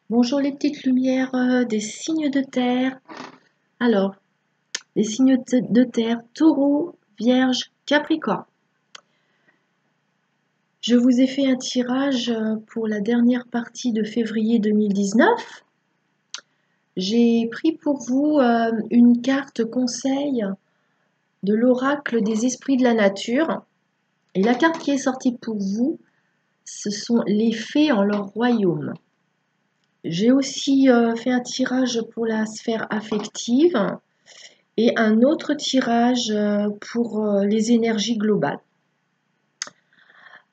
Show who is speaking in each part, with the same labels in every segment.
Speaker 1: Bonjour les petites lumières des signes de terre. Alors, les signes de terre, Taureau, Vierge, Capricorne. Je vous ai fait un tirage pour la dernière partie de février 2019. J'ai pris pour vous une carte conseil de l'oracle des esprits de la nature. Et la carte qui est sortie pour vous, ce sont les fées en leur royaume. J'ai aussi fait un tirage pour la sphère affective et un autre tirage pour les énergies globales.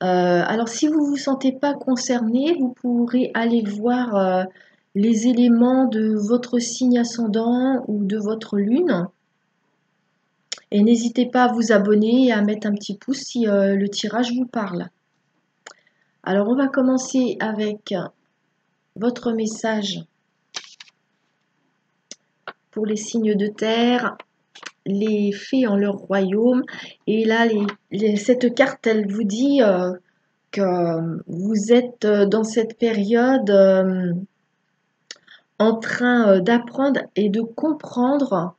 Speaker 1: Alors si vous ne vous sentez pas concerné, vous pourrez aller voir les éléments de votre signe ascendant ou de votre lune. Et n'hésitez pas à vous abonner et à mettre un petit pouce si le tirage vous parle. Alors on va commencer avec votre message pour les signes de terre, les fées en leur royaume. Et là, cette carte, elle vous dit que vous êtes dans cette période en train d'apprendre et de comprendre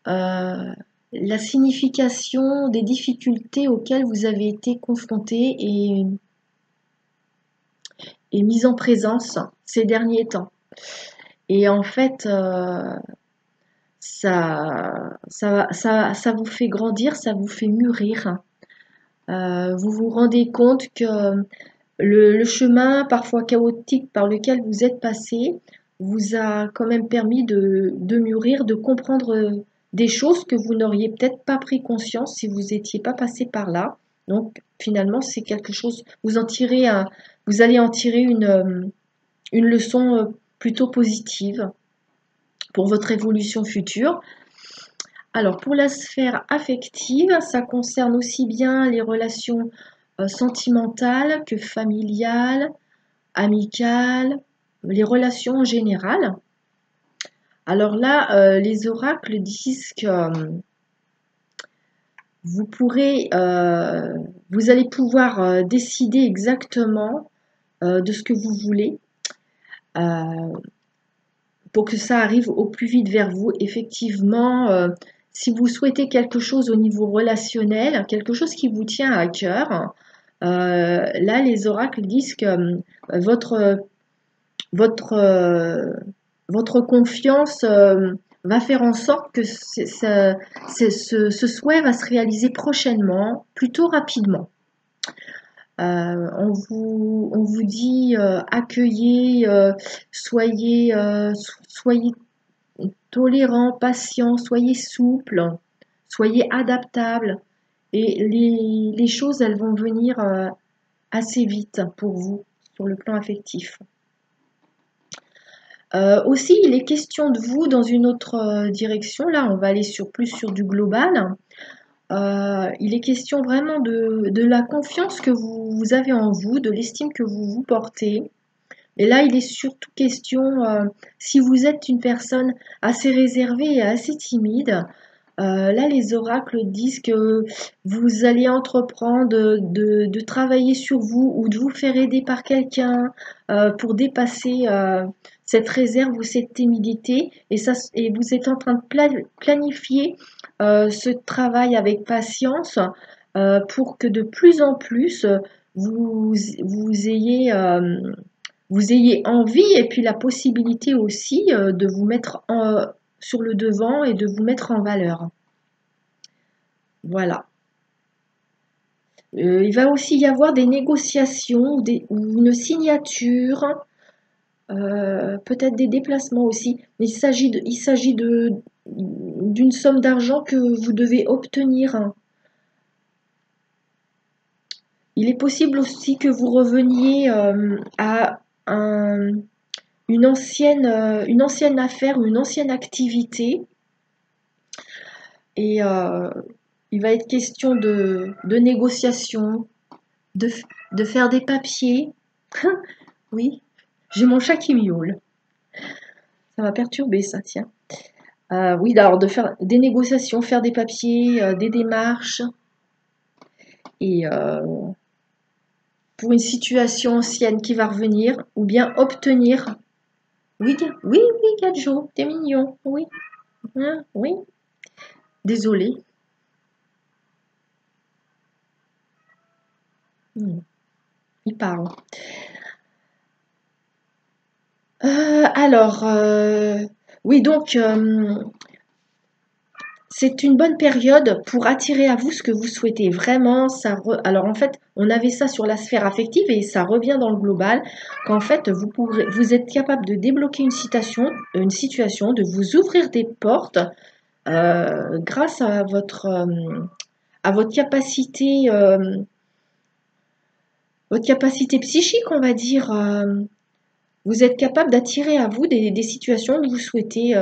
Speaker 1: la signification des difficultés auxquelles vous avez été confrontés et mis en présence ces derniers temps. Et en fait, ça vous fait grandir, ça vous fait mûrir. Vous vous rendez compte que le chemin parfois chaotique par lequel vous êtes passé vous a quand même permis de mûrir, de comprendre des choses que vous n'auriez peut-être pas pris conscience si vous n'étiez pas passé par là. Donc finalement, c'est quelque chose, vous allez en tirer une leçon plutôt positive pour votre évolution future. Alors pour la sphère affective, ça concerne aussi bien les relations sentimentales que familiales, amicales, les relations en général. Alors là, les oracles disent que vous allez pouvoir décider exactement de ce que vous voulez pour que ça arrive au plus vite vers vous. Effectivement, si vous souhaitez quelque chose au niveau relationnel, quelque chose qui vous tient à cœur, là, les oracles disent que votre, votre, votre confiance va faire en sorte que ce souhait va se réaliser prochainement, plutôt rapidement. On vous dit accueillez, soyez tolérant, patient, soyez souple, soyez adaptable. Et les choses, elles vont venir assez vite pour vous sur le plan affectif. Aussi, il est question de vous dans une autre direction. Là, on va aller plus sur du global. Il est question vraiment de la confiance que vous avez en vous, de l'estime que vous vous portez. Et là, il est surtout question, si vous êtes une personne assez réservée et assez timide, là, les oracles disent que vous allez entreprendre de travailler sur vous ou de vous faire aider par quelqu'un pour dépasser cette réserve ou cette timidité. Et vous êtes en train de planifier ce travail avec patience pour que de plus en plus vous, vous ayez envie et puis la possibilité aussi de vous mettre sur le devant et de vous mettre en valeur. Voilà. Il va aussi y avoir des négociations ou une signature, peut-être des déplacements aussi. Mais il s'agit d'une somme d'argent que vous devez obtenir. Il est possible aussi que vous reveniez à une ancienne affaire ou une ancienne activité. Et il va être question de négociation, de faire des papiers. Oui, j'ai mon chat qui miaule. Ça m'a perturbé ça, tiens. Oui, alors de faire des négociations, faire des papiers, des démarches. Et pour une situation ancienne qui va revenir, ou bien obtenir Oui, oui, oui, Gadjo, t'es mignon. Oui, hein, oui. Désolée. Il parle. Alors, oui, donc, c'est une bonne période pour attirer à vous ce que vous souhaitez. Vraiment, alors en fait, on avait ça sur la sphère affective et ça revient dans le global, qu'en fait, vous êtes capable de débloquer une situation, de vous ouvrir des portes grâce à votre capacité psychique, on va dire. Vous êtes capable d'attirer à vous des situations que vous souhaitez.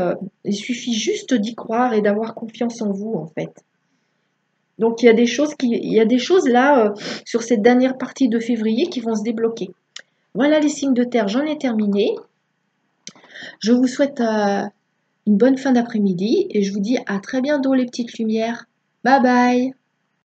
Speaker 1: Il suffit juste d'y croire et d'avoir confiance en vous, en fait. Donc il y a des choses là sur cette dernière partie de février qui vont se débloquer. Voilà les signes de terre, j'en ai terminé. Je vous souhaite une bonne fin d'après-midi et je vous dis à très bientôt les petites lumières. Bye bye!